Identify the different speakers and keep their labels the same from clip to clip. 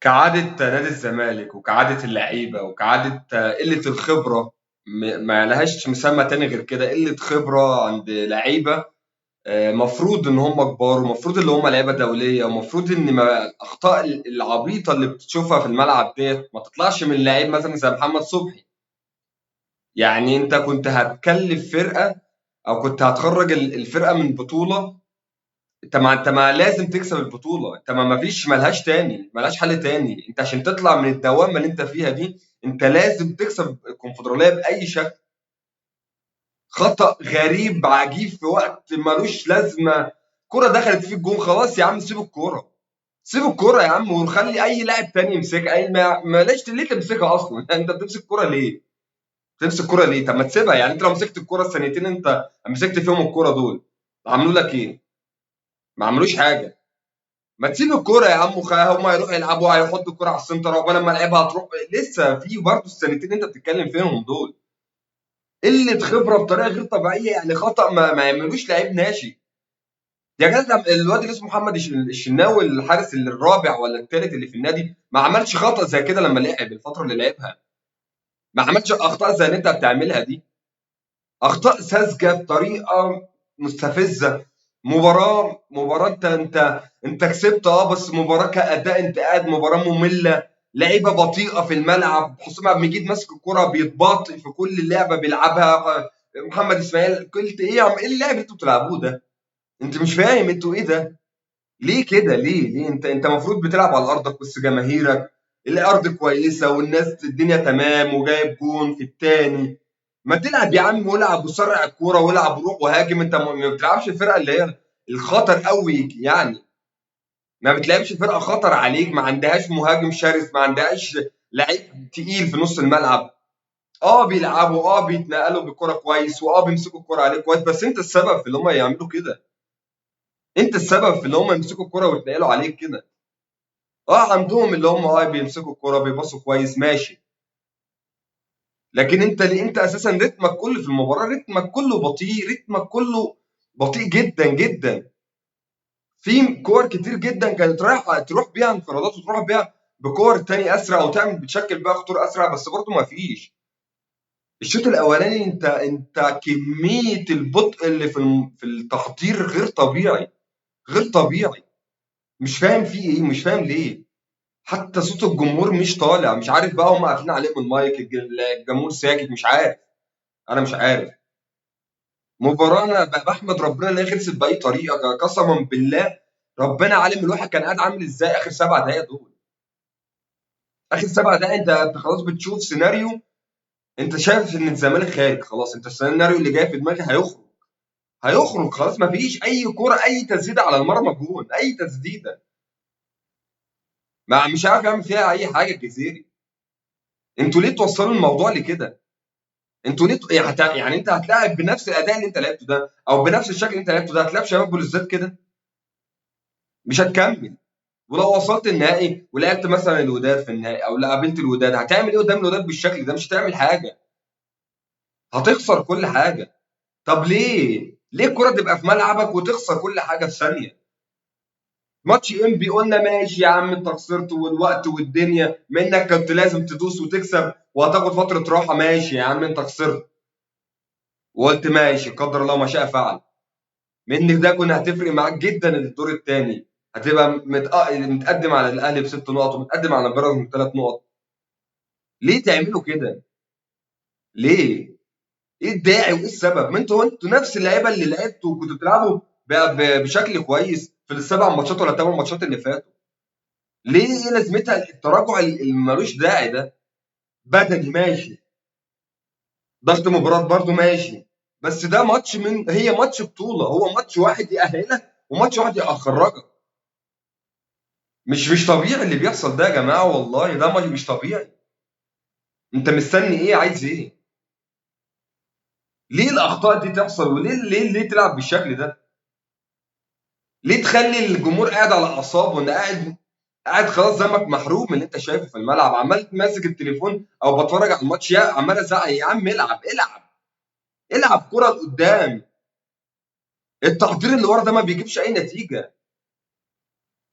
Speaker 1: كعادة نادي الزمالك وكعادة اللعيبة وكعادة قلة الخبرة، ما لهاش مسمى تاني غير كده. قلة خبرة عند لعيبة. مفروض ان هم كبار، ومفروض ان هم لعيبة دولية، ومفروض ان ما الاخطاء العبيطة اللي بتشوفها في الملعب ديت ما تطلعش من لعيب مثلا زي محمد صبحي. يعني انت كنت هتكلف فرقة، او كنت هتخرج الفرقة من بطولة. انت ما لازم تكسب البطولة. انت ما فيش ملهاش تاني، ملهاش حل تاني. انت عشان تطلع من الدوامة اللي انت فيها دي، انت لازم تكسب الكونفدرالية بأي شكل. خطأ غريب عجيب في وقت ملوش لازمة. كرة دخلت في الجون، خلاص يا عم سيب الكرة. سيب الكرة يا عم وخلي أي لاعب تاني يمسكها. أي ما ليه تمسكها أصلا؟ أنت بتمسك الكرة ليه؟ تمسك الكرة ليه؟ طب ما تسيبها. يعني أنت لو مسكت الكرة السنتين أنت مسكت فيهم الكرة دول، عملوا لك إيه؟ ما عملوش حاجة. ما تسيب الكوره يا عم هم هيروحوا يلعبوا، هيحطوا الكوره على السنتر، عقبال لما لعبها هتروح. لسه في برضه السنتين اللي انت بتتكلم فيهم دول قله خبره بطريقه غير طبيعيه. يعني خطا ما يعملوش لعيب ناشئ. يا جدع الواد اللي اسمه محمد الشناوي، الحارس الرابع ولا الثالث اللي في النادي، ما عملش خطا زي كده لما لعب الفتره اللي لعبها. ما عملش اخطاء زي اللي انت بتعملها دي. اخطاء ساذجه بطريقه مستفزه. مباراه انت كسبت، بس مباراه كاداء انت قاعد مباراه ممله. لعيبه بطيئه في الملعب. حسام عبد المجيد ماسك الكره بيتباطئ في كل لعبه بيلعبها. محمد اسماعيل قلت ايه يا عم؟ ايه اللعب اللي انتوا بتلعبوه ده؟ انت مش فاهم انتوا ايه ده؟ ليه كده؟ ليه انت المفروض بتلعب على ارضك وسط جماهيرك. الارض كويسه والناس الدنيا تمام وجايب جون في التاني. ما تلعب يا عم، والعب وسرع الكوره والعب وروح وهاجم. انت ما بتلعبش الفرقه اللي هي الخطر قوي يعني. ما بتلعبش فرقه خطر عليك، ما عندهاش مهاجم شرس، ما عندهاش لعيب تقيل في نص الملعب. بيلعبوا، بيتنقلوا بالكوره كويس، بيمسكوا الكوره عليك كويس، بس انت السبب في اللي هم يعملوا كده. انت السبب في اللي هم يمسكوا الكوره ويتنقلوا عليك كده. عندهم اللي هم بيمسكوا الكوره بيباصوا كويس ماشي. لكن انت ليه؟ انت اساسا رتمك كله في المباراه، رتمك كله بطيء، رتمك كله بطيء جدا جدا. في كور كتير جدا كانت رايحه تروح بيها انفرادات وتروح بيها بكور تاني اسرع وتعمل بتشكل بيها خطوره اسرع، بس برضه ما فيش. الشوط الاولاني انت كميه البطء اللي في التحضير غير طبيعي. غير طبيعي. مش فاهم في ايه، مش فاهم ليه. حتى صوت الجمهور مش طالع. مش عارف بقى هم قافلين عليهم المايك، الجمهور ساكت، مش عارف. انا مش عارف. مباراة انا بحمد ربنا ان هي خلصت باي طريقة. قسما بالله ربنا عالم الواحد كان قاعد عامل ازاي اخر 7 دقايق دول. اخر 7 دقايق انت خلاص بتشوف سيناريو. انت شايف ان الزمالك خارج خلاص. انت السيناريو اللي جاي في دماغك هيخرج. هيخرج خلاص. ما فيش اي كرة، اي تسديدة على المرمى جون، اي تسديدة. ما مش عارف يعمل فيها اي حاجة الجزيري. انتوا ليه توصلوا الموضوع لكده؟ انتوا ليه يعني انت هتلاعب بنفس الاداء اللي انت لعبته ده، او بنفس الشكل اللي انت لعبته ده، هتلاعب شباب بلوزداد كده؟ مش هتكمل. ولو وصلت النهائي ولعبت مثلا الوداد في النهائي، او لا قابلت الوداد، هتعمل ايه قدام الوداد بالشكل ده؟ مش هتعمل حاجه. هتخسر كل حاجه. طب ليه الكره تبقى في ملعبك وتخسر كل حاجه في ثانيه؟ ماتش انبي قلنا ماشي يا عم، انت خسرت والوقت والدنيا منك، كنت لازم تدوس وتكسب وهتاخد فتره راحه. ماشي يا عم انت خسرت، وقلت ماشي قدر الله ما شاء فعل. منك ده كنا هتفرق معاك جدا الدور الثاني. هتبقى متقدم على الاهلي ب6 نقط ومتقدم على بيراميدز ب3 نقط. ليه تعملوا كده؟ ليه؟ ايه الداعي وايه السبب؟ ما انتوا نفس اللعيبه اللي لعبتوا وكنتوا بتلعبوا بشكل كويس في ال7 ماتشات ولا ال8 ماتشات اللي فاتوا. ليه؟ ايه لازمتها التراجع اللي ملوش داعي ده؟ بدني ماشي، ضغط مباراه برضو ماشي، بس ده ماتش، هي ماتش بطوله. هو ماتش واحد يأهلك وماتش واحد يخرجك. مش طبيعي اللي بيحصل ده يا جماعه، والله ده مش طبيعي. انت مستني ايه؟ عايز ايه؟ ليه الاخطاء دي تحصل؟ وليه تلعب بالشكل ده؟ ليه تخلي الجمهور قاعد على اعصابه؟ ان قاعد خلاص دمك محروق من اللي انت شايفه في الملعب، عمال ماسك التليفون او بتفرج على الماتش، عمال ازعق. يا عم العب كرة لقدام. التحضير اللي ورا ده ما بيجيبش اي نتيجة.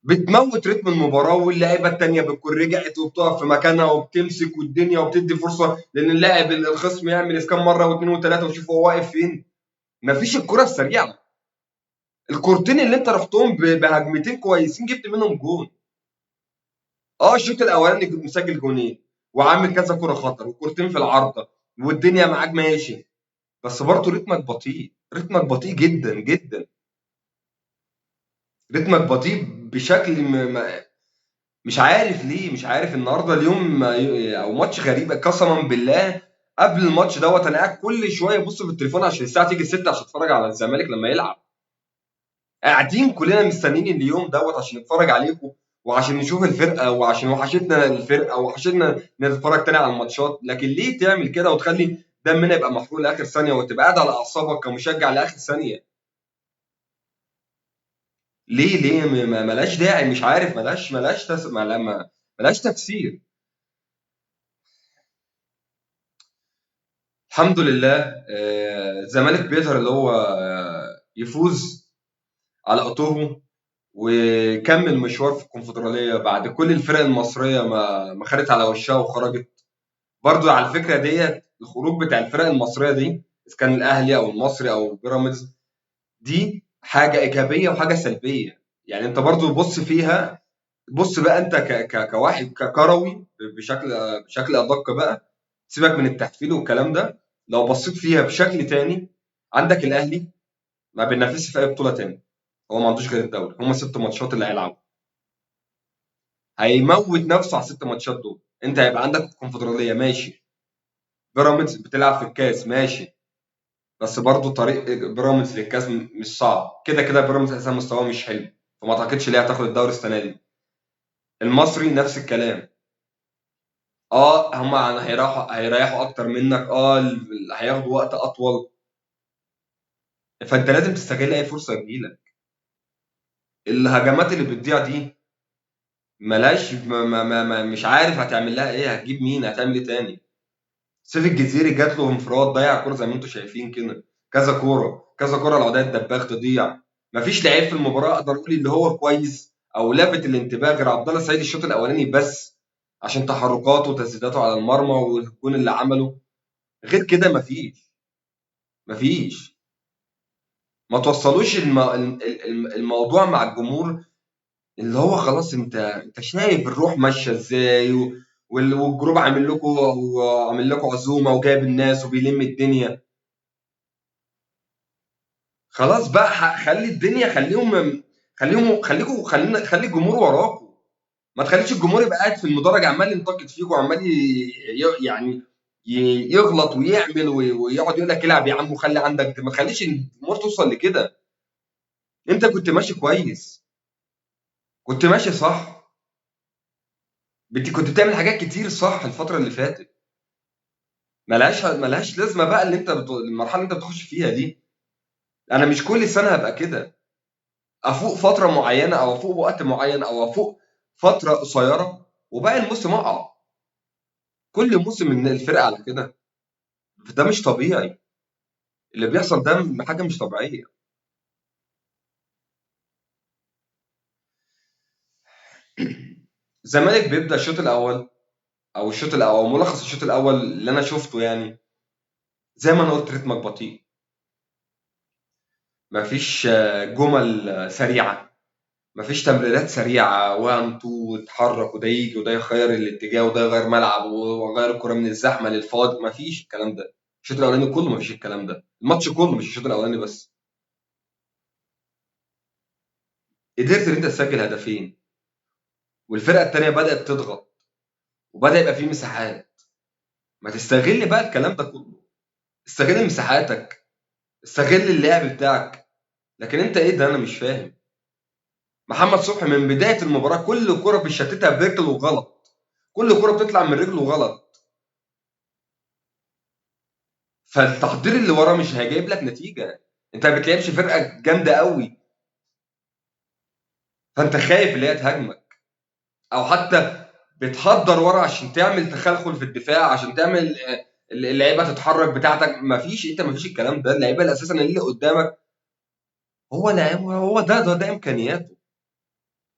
Speaker 1: بتموت رتم المباراه، واللعيبه التانيه بتكون رجعت وبتقف في مكانها وبتمسك والدنيا وبتدي فرصه لان اللاعب الخصم يعمل اسكان مره واثنين وثلاثه وشوف هو واقف فين. مفيش الكره السريعه. الكورتين اللي انت رحتهم بهجمتين كويسين جبت منهم جون. الشوط الاولاني مسجل جونين وعامل كذا كره خطر وكورتين في العارضه والدنيا معاك ماشي، بس برضه رتمك بطيء، رتمك بطيء جدا جدا. رتمك بطيء بشكل مش عارف ليه، مش عارف. النهارده اليوم او ماتش غريب قسما بالله. قبل الماتش دوت انا قاعد كل شويه ابص في التليفون عشان الساعه تيجي 6 عشان اتفرج على الزمالك لما يلعب. قاعدين كلنا مستنيين اليوم دوت عشان نتفرج عليكم وعشان نشوف الفرقه وعشان وحشتنا الفرقه وحشتنا نتفرج تاني على الماتشات. لكن ليه تعمل كده وتخلي دمنا يبقى محروق لاخر ثانيه وتبقى قاعد على اعصابك كمشجع لاخر ثانيه؟ ليه ملاش داعي، مش عارف. ملاش تفسير. الحمد لله. الزمالك بيظهر اللي هو يفوز على أطوبه وكمل مشوار في الكونفدرالية بعد كل الفرق المصرية ما خدت على وشها وخرجت. برضو على الفكرة ديت الخروج بتاع الفرق المصرية دي إذا كان الأهلي أو المصري أو بيراميدز دي حاجة إيجابية وحاجة سلبية. يعني أنت برضو بص فيها. بص بقى أنت كواحد ككروي بشكل أدق بقى. سيبك من التحفيل والكلام ده. لو بصيت فيها بشكل تاني، عندك الأهلي ما بينافسش في أي بطولة تاني. هو ما عندوش غير الدوري، هم 6 ماتشات اللي هيلعبوا. هيموت نفسه على ال6 ماتشات دول. أنت هيبقى عندك الكونفدرالية ماشي، بيراميدز بتلعب في الكاس ماشي، بس برضه طريق بيراميدز للكاس مش صعب. كده كده بيراميدز أساسا مستواه مش حلو، فما أعتقدش ليه هتاخد الدوري السنة دي. المصري نفس الكلام. هم هيريحوا أكتر منك، هياخدوا وقت أطول. فأنت لازم تستغل أي فرصة تجيلك. الهجمات اللي بتضيع دي ملاش مش عارف هتعمل لها ايه، هتجيب مين، هتعمل ايه تاني. سيف الجزيري جات له انفراد ضيع كوره زي ما انتم شايفين كده. كذا كوره كذا كوره العودات الدباغ تضيع. مفيش لعيب في المباراه اقدر اقول اللي هو كويس او لافت الانتباه غير عبد الله السعيد الشوط الاولاني بس، عشان تحركاته وتسديداته على المرمى والجون اللي عمله. غير كده مفيش. ما توصلوش الموضوع مع الجمهور اللي هو خلاص. انت شايف الروح ماشيه ازاي والجروب عامل لكم عزومه وجايب الناس وبيلم الدنيا. خلاص بقى خلي الدنيا، خلي الجمهور وراكم. ما تخليش الجمهور يبقى قاعد في المدرج عمال ينتقد فيكم وعمال يعني يغلط ويعمل ويقعد يقول لك العب يا عم وخلي عندك. ما تخليش الجمهور توصل لكده. انت كنت ماشي كويس، كنت ماشي صح، كنت بتعمل حاجات كتير صح الفتره اللي فاتت. ملهاش لازمه بقى اللي انت المرحله اللي انت بتخش فيها دي. انا مش كل سنه هبقى كده. افوق فتره معينه او افوق وقت معين او افوق فتره قصيره وباقي الموسم اقع. كل موسم من الفرقه على كده. ده مش طبيعي. اللي بيحصل ده حاجه مش طبيعيه. الزمالك بيبدا الشوط الاول او ملخص الشوط الاول اللي انا شفته يعني. زي ما انا قلت رتمك بطيء. مفيش جمل سريعه. مفيش تمريرات سريعة 1 2 وتتحرك وده يجي وده يغير الاتجاه وده يغير ملعب ويغير الكرة من الزحمة للفاضي. مفيش الكلام ده. الشوط الأولاني كله مفيش الكلام ده. الماتش كله مش الشوط الأولاني بس. قدرت إن أنت تسجل هدفين والفرقة التانية بدأت تضغط وبدأ يبقى فيه مساحات. ما تستغل بقى الكلام ده كله. استغل مساحاتك، استغل اللعب بتاعك. لكن أنت إيه ده؟ أنا مش فاهم. محمد صبحي من بداية المباراة كل كرة بيشتتها برجله غلط. كل كرة بتطلع من رجله غلط. فالتحضير اللي وراه مش هيجيب لك نتيجه. انت ما بتلعبش فرقه جامده قوي، فانت خايف اللي هي تهاجمك او حتى بتحضر ورا عشان تعمل تخلخل في الدفاع عشان تعمل اللعيبه تتحرك بتاعتك. مفيش الكلام ده. اللعيبه اللي اساسا اللي قدامك هو لاعب، هو ده امكانياته.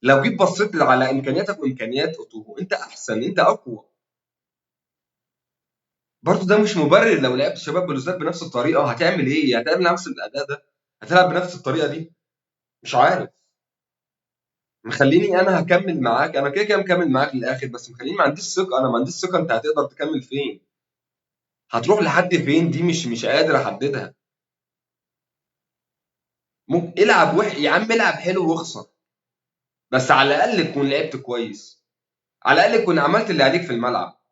Speaker 1: لو جيت بصيت على امكانياتك وامكانيات اوتوهو، انت احسن، انت اقوى. برضه ده مش مبرر. لو لعبت شباب بلوزداد بنفس الطريقه هتعمل ايه؟ هتعمل نفس الاداء ده؟ هتلعب بنفس الطريقه دي؟ مش عارف. مخليني انا هكمل معاك، انا كده كده مكمل معاك للاخر، بس مخليني ما عنديش ثقه. انا ما عنديش ثقه انت هتقدر تكمل فين، هتروح لحد فين، دي مش قادر احددها. ممكن العب يا عم العب حلو واخسر، بس على الاقل تكون لعبت كويس، على الاقل تكون عملت اللي عليك في الملعب.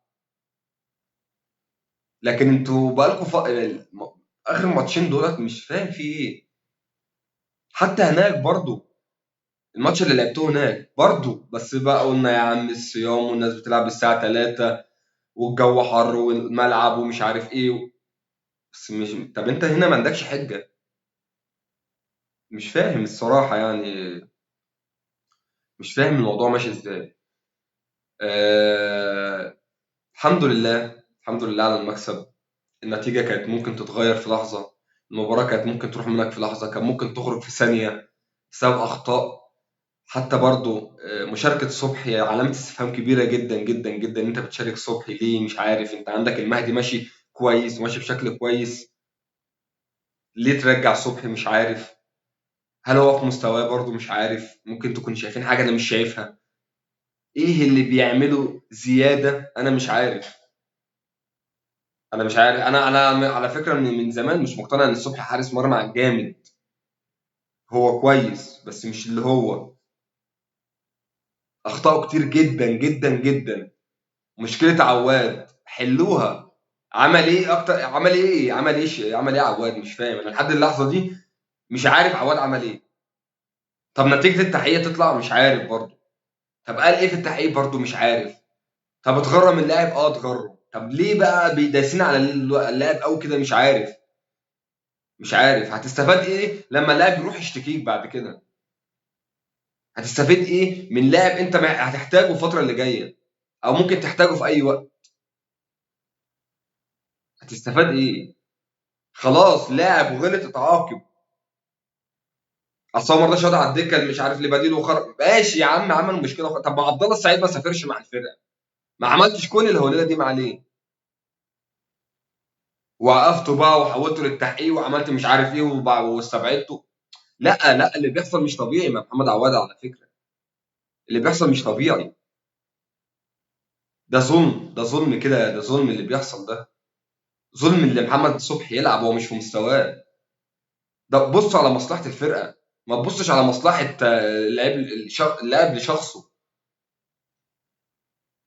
Speaker 1: لكن انتوا بقالكوا اخر ماتشين دولت مش فاهم في ايه. حتى هناك برضو، الماتش اللي لعبتوه هناك برضو، بس بقى قلنا يا عم الصيام والناس بتلعب الساعة 3 والجو حر والملعب ومش عارف ايه. بس مش، طب انت هنا ما عندكش حجة. مش فاهم الصراحة يعني، مش فاهم الموضوع ماشي ازاي. الحمد لله، الحمد لله على المكسب. النتيجة كانت ممكن تتغير في لحظة، المباراة كانت ممكن تروح منك في لحظة، كان ممكن تخرج في ثانية بسبب أخطاء. حتى برضو مشاركة صبحي علامة استفهام كبيرة جدا جدا جدا. انت بتشارك صبحي ليه؟ مش عارف. انت عندك المهدي ماشي كويس وماشي بشكل كويس، ليه ترجع صبحي؟ مش عارف. هل هو في مستواه؟ برضو مش عارف. ممكن تكون شايفين حاجة انا مش شايفها. ايه اللي بيعمله زيادة؟ انا مش عارف. انا مش عارف. انا على فكرة من زمان مش مقتنع ان صبحي حارس مرمى جامد. هو كويس بس مش اللي هو. اخطاؤه كتير جدا جدا جدا. مشكلة عواد حلوها. عمل ايه اكتر؟ عمل ايه عواد؟ مش فاهم انا لحد اللحظة دي. مش عارف عواد عمل ايه. طب نتيجة التحقيق تطلع؟ مش عارف برضه. طب قال ايه في التحقيق؟ برضه مش عارف. طب اتغرم اللاعب؟ اتغرم. طب ليه بقى بيداسين على اللاعب قوي كده؟ مش عارف. مش عارف هتستفاد ايه لما اللاعب يروح يشتكيك بعد كده؟ هتستفيد ايه من لاعب انت هتحتاجه الفترة اللي جاية، او ممكن تحتاجه في اي وقت؟ هتستفاد ايه؟ خلاص لاعب وغلط اتعاقب. اصل هو ما رضاش يقعد على الدكه اللي مش عارف اللي بديله وخرج. ماشي يا عم عملوا مشكله طب ما عبد الله السعيد ما سافرش مع الفرقه؟ ما عملتش كل الهوليله دي مع ليه؟ وقفته بقى وحولته للتحقيق وعملت مش عارف ايه واستبعدته. لا لا، اللي بيحصل مش طبيعي مع محمد عواد على فكره. اللي بيحصل مش طبيعي. ده ظلم، ده ظلم كده، ده ظلم اللي بيحصل ده. ظلم اللي محمد صبحي يلعب وهو مش في مستواه. ده بص على مصلحه الفرقه، ما تبصش على مصلحه اللاعب لشخصه.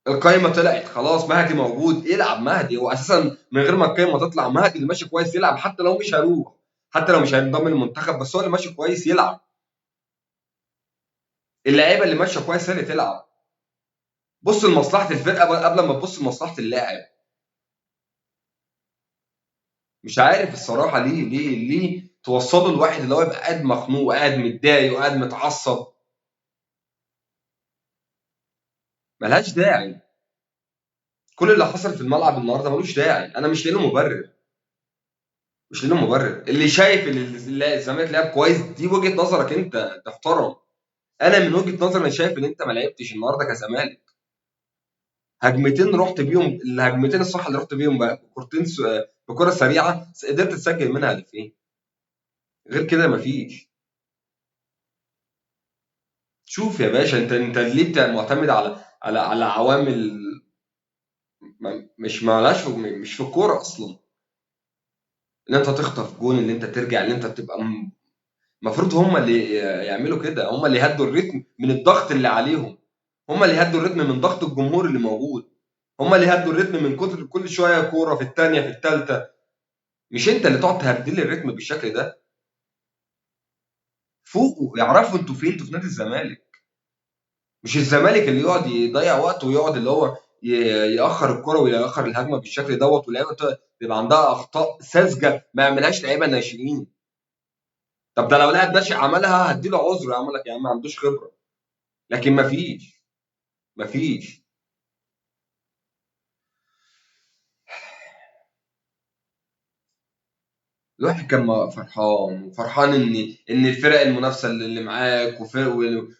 Speaker 1: القايمه طلعت خلاص، مهدي موجود، يلعب مهدي. هو اساسا من غير ما القايمه تطلع مهدي اللي ماشي كويس يلعب، حتى لو مش هيروح، حتى لو مش هينضم للمنتخب، بس هو اللي ماشي كويس يلعب. اللعيبه اللي ماشيه كويس هي اللي تلعب. بص لمصلحه الفرقه قبل ما تبص لمصلحه اللاعب. مش عارف الصراحه ليه توصلوا الواحد اللي هو يبقى قاعد مخنوق وقاعد متضايق وقاعد متعصب. ملهاش داعي. كل اللي حصل في الملعب النهارده ملوش داعي. انا مش لاقي له مبرر. مش لاقي له مبرر. اللي شايف ان الزمالك لعب كويس دي وجهه نظرك، انت تحترم. انا من وجهه نظري انا شايف ان انت ما لعبتش النهارده كزمالك. هجمتين رحت بيهم، الهجمتين الصح اللي رحت بيهم بقى كورتين بكره سريعه قدرت تسجل منها هدفين. غير كده مفيش. شوف يا باشا، انت ليه معتمد على عوامل مش مالهاش مش في الكوره اصلا. ان انت تخطف جون، ان انت ترجع، ان انت تبقى المفروض هم اللي يعملوا كده، هم اللي يهدوا الريتم من الضغط اللي عليهم. هم اللي يهدوا الريتم من ضغط الجمهور اللي موجود. هم اللي يهدوا الريتم من كتر كل شويه كوره في الثانيه في الثالثه. مش انت اللي تقعد تهدي الريتم بالشكل ده. فوقوا، يعرفوا انتوا فين. انتوا في نادي الزمالك. مش الزمالك اللي يقعد يضيع وقته ويقعد اللي هو ياخر الكره وياخر الهجمه بالشكل دوت، واللعيبه تبقى عندها اخطاء ساذجه ما يعملهاش لعيبه ناشئين. طب ده لو لاعب ناشئ عملها هديله عذر، اعمل لك يا عم ما عندوش خبره. لكن مفيش. مفيش. الواحد كان فرحان وفرحان ان الفرق المنافسه اللي معاك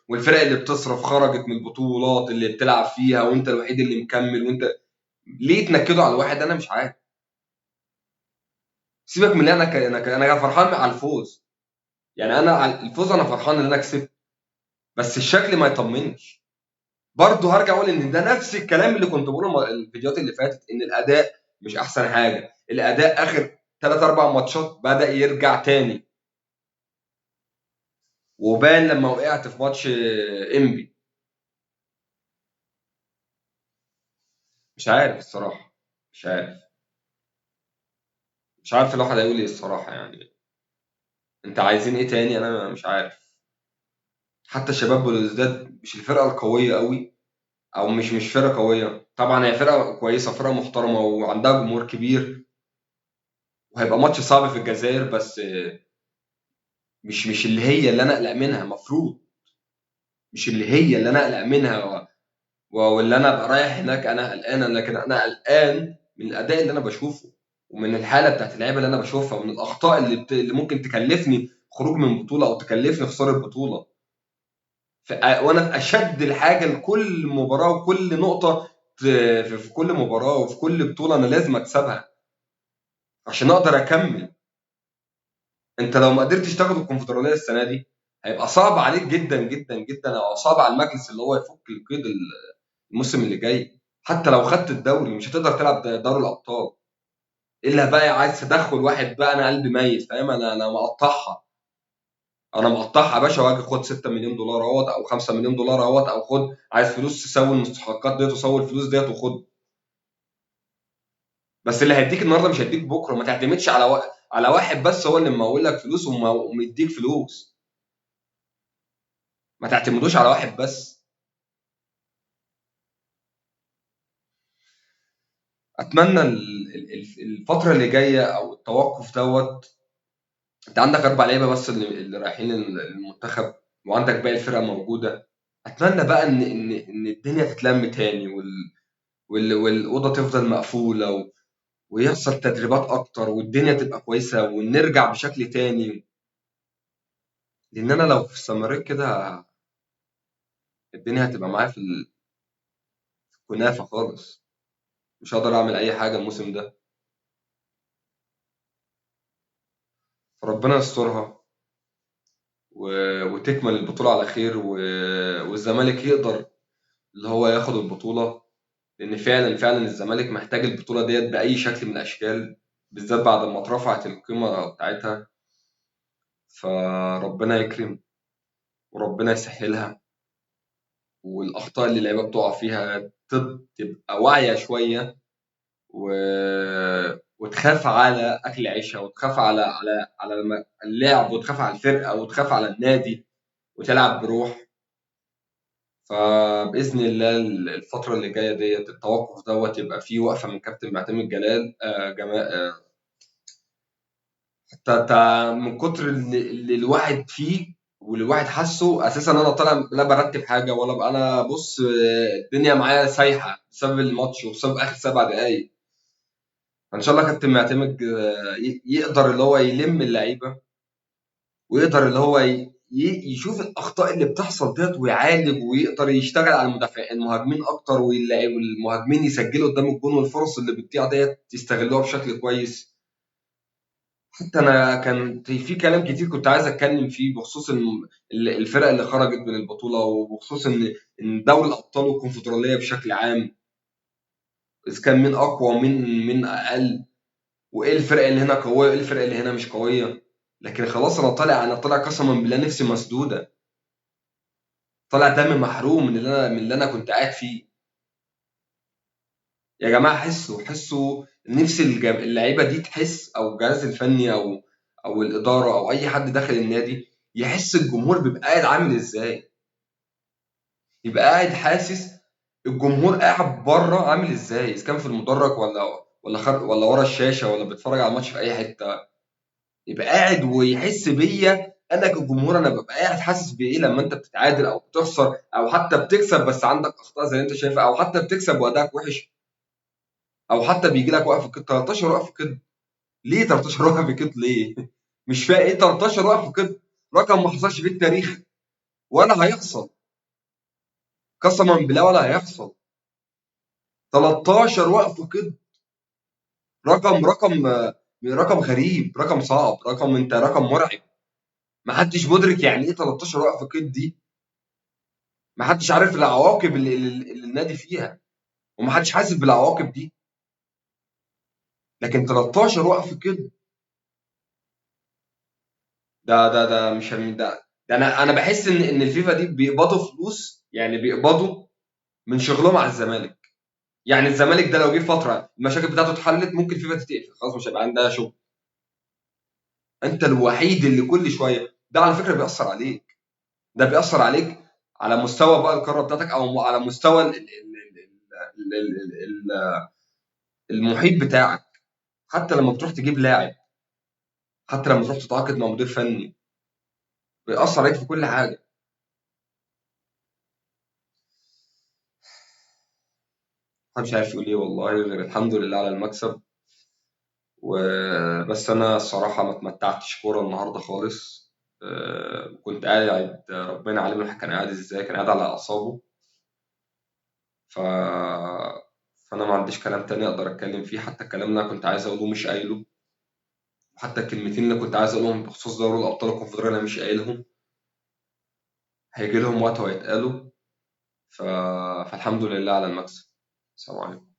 Speaker 1: والفرق اللي بتصرف خرجت من البطولات اللي بتلعب فيها، وانت الوحيد اللي مكمل. وانت ليه تنكدوا على الواحد؟ انا مش عارف. سيبك من اللي انا فرحان على الفوز. يعني انا على الفوز انا فرحان ان انا كسبت، بس الشكل ما يطمنش. برضه هرجع اقول ان ده نفس الكلام اللي كنت بقوله الفيديوهات اللي فاتت، ان الاداء مش احسن حاجه. الاداء اخر 3 4 ماتشات بدا يرجع تاني، وبان لما وقعت في ماتش انبي. مش عارف الصراحه. مش عارف. مش عارف الواحد هيقول ايه الصراحه يعني. انت عايزين ايه تاني؟ انا مش عارف. حتى الشباب بلوزداد مش الفرقه القويه قوي، او مش فرقه قويه. طبعا هي فرقه كويسه، فرقه محترمه وعندها جمهور كبير، وهيبقى ماتش صعب في الجزائر، بس مش اللي هي اللي انا اقلق منها المفروض. مش اللي هي اللي انا اقلق منها واللي انا ابقى رايح هناك انا قلقان. لكن انا قلقان من الاداء اللي انا بشوفه، ومن الحاله بتاعت اللعيبه اللي انا بشوفها، ومن الاخطاء اللي ممكن تكلفني خروج من بطوله او تكلفني خساره بطوله. وانا في اشد الحاجه لكل مباراه وكل نقطه في كل مباراه وفي كل بطوله انا لازم اكسبها عشان اقدر اكمل. انت لو ما قدرتش تاخد الكونفدراليه السنه دي، هيبقى صعب عليك جدا جدا جدا، او صعب على المجلس اللي هو يفك القيد الموسم اللي جاي. حتى لو خدت الدوري مش هتقدر تلعب دوري الابطال، الا بقى عايز تدخل واحد بقى. انا قلبي ميت، فاهم؟ انا مقطعها. انا مقطعها يا باشا، واجي خد 6 مليون دولار اهوت، او 5 مليون دولار اهوت، او خد عايز فلوس تساوي المستحقات ديت وسوي الفلوس ديت وخد. بس اللي هيديك النهارده مش هيديك بكره. ما تعتمدش على واحد بس هو اللي ممول لك فلوس ومديك فلوس. ما تعتمدوش على واحد بس. اتمنى الفتره اللي جايه او التوقف دوت. انت عندك 4 لعيبه بس اللي رايحين المنتخب، وعندك باقي الفرقه موجوده. اتمنى بقى ان الدنيا تتلم تاني، والاوضه تفضل مقفوله، ويحصل تدريبات اكتر، والدنيا تبقى كويسه، ونرجع بشكل تاني. لان انا لو استمريت كده الدنيا هتبقى معايا في الكنافه خالص. مش هقدر اعمل اي حاجه الموسم ده. فربنا يسترها وتكمل البطوله على خير، والزمالك يقدر اللي هو ياخد البطوله. لان فعلا فعلا الزمالك محتاج البطوله ديت باي شكل من الاشكال، بالذات بعد ما اترفعت القيمه بتاعتها. فربنا يكرم وربنا يسهلها، والاخطاء اللي اللعيبه بتقع فيها تبقى واعيه شويه، و... وتخاف على اكل عيشها، وتخاف على اللعب، وتخاف على الفرقه، وتخاف على النادي، وتلعب بروح. فباذن الله الفتره اللي جايه ديت التوقف دوت يبقى فيه وقفه من كابتن معتمد جلال من كتر اللي الواحد فيه، واللي الواحد حاسه اساسا انا طالع لا برتب حاجه ولا انا بص. الدنيا معايا سايحه بسبب الماتش وبسبب اخر 7 دقايق. فان شاء الله كابتن معتمد يقدر اللي هو يلم اللعيبه، ويقدر اللي هو يشوف الاخطاء اللي بتحصل ديت ويعالج، ويقدر يشتغل على المهاجمين اكتر، والمهاجمين يسجلوا قدام الجون، والفرص اللي بتضيع ديت يستغلوها بشكل كويس. حتى انا كان في كلام كتير كنت عايز اتكلم فيه بخصوص الفرق اللي خرجت من البطوله، وبخصوص ان دوري الابطال والكونفدراليه بشكل عام، اذا كان مين اقوى ومين اقل، وايه الفرق اللي هنا قويه وايه الفرق اللي هنا مش قويه. لكن خلاص انا طالع قسما بالله نفسي مسدوده. طالع دم محروم من اللي انا كنت قاعد فيه. يا جماعه حسوا نفس اللعيبه دي تحس، او الجهاز الفني، او الاداره، او اي حد داخل النادي يحس الجمهور بيبقى قاعد عامل ازاي. يبقى قاعد حاسس الجمهور قاعد بره عامل ازاي، اذا كان في المدرج ولا ورا الشاشه، ولا بيتفرج على الماتش في اي حته. يبقى قاعد ويحس بيا انا كجمهور. انا ببقى قاعد حاسس بايه لما انت بتتعادل او بتخسر، او حتى بتكسب بس عندك اخطاء زي انت شايفها، او حتى بتكسب وادائك وحش، او حتى بيجي لك وقف كده 13 وقف كده. ليه 13 واقف في كده ليه؟ مش فاهم ايه 13 واقف في كده. رقم ما حصلش في التاريخ ولا هيحصل. قسما بالله ولا هيحصل. 13 واقف في كده. رقم غريب، رقم صعب، رقم مرعب. ما حدش مدرك يعني ايه 13 واقف في كده دي. ما حدش عارف العواقب اللي النادي فيها، وما حدش حاسس بالعواقب دي. لكن 13 واقف في كده، ده مش ده انا بحس ان الفيفا دي بيقبضوا فلوس، يعني بيقبضوا من شغلهم على الزمالك. يعني الزمالك ده لو جه فتره المشاكل بتاعته اتحلت ممكن فيفا تتقفل خلاص، مش هيبقى عندها شغل. انت الوحيد اللي كل شويه، ده على فكره بيأثر عليك. ده بيأثر عليك على مستوى بقى القاره بتاعتك، او على مستوى المحيط بتاعك. حتى لما بتروح تجيب لاعب، حتى لما تروح تتعاقد مع مدير فني، بيأثر عليك في كل حاجه. محدش عارف يقول ايه والله غير الحمد لله على المكسب. وبس انا الصراحه ما اتمتعتش كوره النهارده خالص. كنت قاعد، ربنا عالم الواحد كان قاعد ازاي، كان قاعد على اعصابه. ف فانا ما عنديش كلام تاني اقدر اتكلم فيه. حتى الكلام اللي انا كنت عايز اقوله مش قايله. حتى الكلمتين اللي كنت عايز اقولهم بخصوص دوري الابطال الكونفدراليه انا مش قايلهم. هيجي لهم وقت وهيتقالوا. ف... فالحمد لله على المكسب. السلام عليكم.